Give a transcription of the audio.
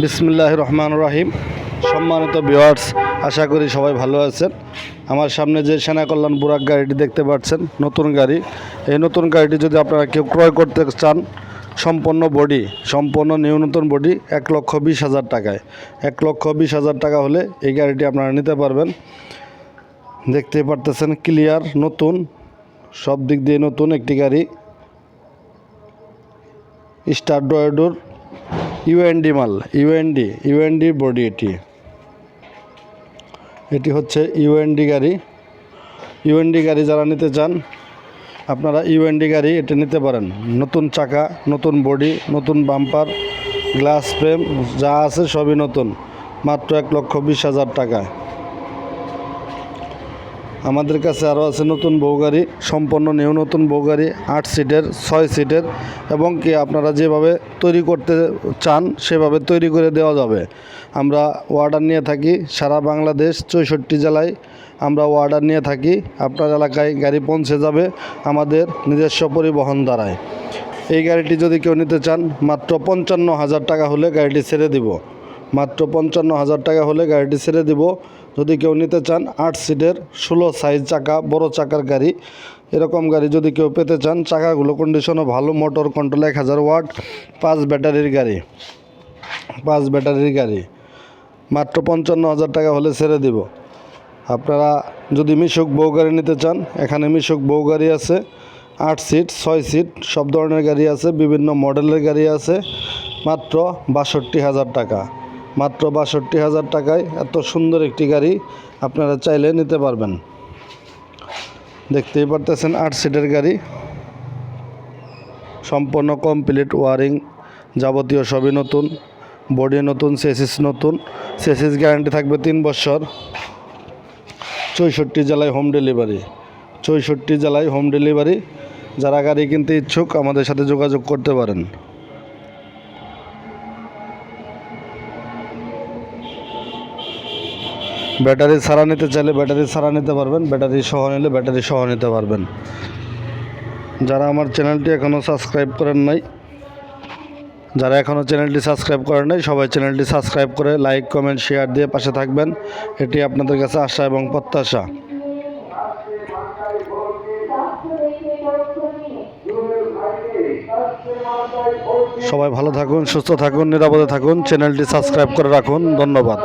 বিসমিল্লাহির রহমানির রহিম। সম্মানিত ভিউয়ার্স, আশা করি সবাই ভালো আছেন। আমার সামনে যে সেনা কল্যাণ বুরাক গাড়িটি দেখতে পাচ্ছেন, নতুন গাড়ি। এই নতুন গাড়িটি যদি আপনারা কেউ ক্রয় করতে চান, সম্পূর্ণ বডি, সম্পূর্ণ নতুন বডি 1,20,000 টাকায়, 1,20,000 টাকা হলে এই গাড়িটি আপনারা নিতে পারবেন। দেখতে পারতেছেন ক্লিয়ার, নতুন, সব দিক দিয়ে নতুন একটি গাড়ি। স্টার ড্রয়ার ইউএনডি মাল, ইউএনডি বডি। এটি হচ্ছে ইউএনডি গাড়ি। ইউএনডি গাড়ি যারা নিতে চান, আপনারা ইউএনডি গাড়ি এটা নিতে পারেন। নতুন চাকা, নতুন বডি, নতুন বাম্পার, গ্লাস ফ্রেম যা আছে সবই নতুন, মাত্র 1,20,000 টাকায়। আমাদের কাছে আরও আছে নতুন বউ গাড়ি, সম্পূর্ণ নতুন বউ গাড়ি, 8 সিটের, 6 সিটের, এবং কি আপনারা যেভাবে তৈরি করতে চান সেভাবে তৈরি করে দেওয়া যাবে। আমরা অর্ডার নিয়ে থাকি সারা বাংলাদেশ, 64 জেলায় আমরা অর্ডার নিয়ে থাকি। আপনার এলাকায় গাড়ি পৌঁছে যাবে আমাদের নিজস্ব পরিবহন দ্বারায়। এই গাড়িটি যদি কেউ নিতে চান, মাত্র 55,000 টাকা হলে গাড়িটি ছেড়ে দিব। মাত্র 55,000 টাকা হলে গাড়িটি ছেড়ে দিব। যদি কেউ নিতে চান 8 সিটের, 16 সাইজ চাকা, বড় চাকার গাড়ি, এরকম গাড়ি যদি কেউ পেতে চান, চাকাগুলো কন্ডিশনও ভালো, মোটর কন্ট্রোল 1000 ওয়াট, 5 ব্যাটারির গাড়ি, মাত্র 55,000 টাকা হলে ছেড়ে দিব। আপনারা যদি মিশুক বউ গাড়ি নিতে চান, এখানে মিশুক বউ গাড়ি আছে, 8 সিট, 6 সিট, সব ধরনের গাড়ি আছে, বিভিন্ন মডেলের গাড়ি আছে, মাত্র 62,000 টাকা। মাত্র 62,000 টাকায় এত সুন্দর একটি গাড়ি আপনারা চাইলে নিতে পারবেন। দেখতেই পারতেছেন 8 সিটের গাড়ি, সম্পূর্ণ কমপ্লিট ওয়ারিং, যাবতীয় সবই নতুন, বডি নতুন, চেসিস নতুন। চেসিস গ্যারান্টি থাকবে 3 বছর। 64 জেলায় হোম ডেলিভারি, 64 জেলায় হোম ডেলিভারি। যারা গাড়ি কিনতে ইচ্ছুক আমাদের সাথে যোগাযোগ করতে পারেন। ব্যাটারি ছাড়া নিতে চাইলে ব্যাটারি ছাড়া নিতে পারবেন, ব্যাটারি সহ নিলে ব্যাটারি সহ নিতে পারবেন। যারা আমার চ্যানেলটি এখনও সাবস্ক্রাইব করেন নাই, সবাই চ্যানেলটি সাবস্ক্রাইব করে লাইক, কমেন্ট, শেয়ার দিয়ে পাশে থাকবেন। এটি আপনাদের কাছে আশা এবং প্রত্যাশা। সবাই ভালো থাকুন, সুস্থ থাকুন, নিরাপদে থাকুন। চ্যানেলটি সাবস্ক্রাইব করে রাখুন। ধন্যবাদ।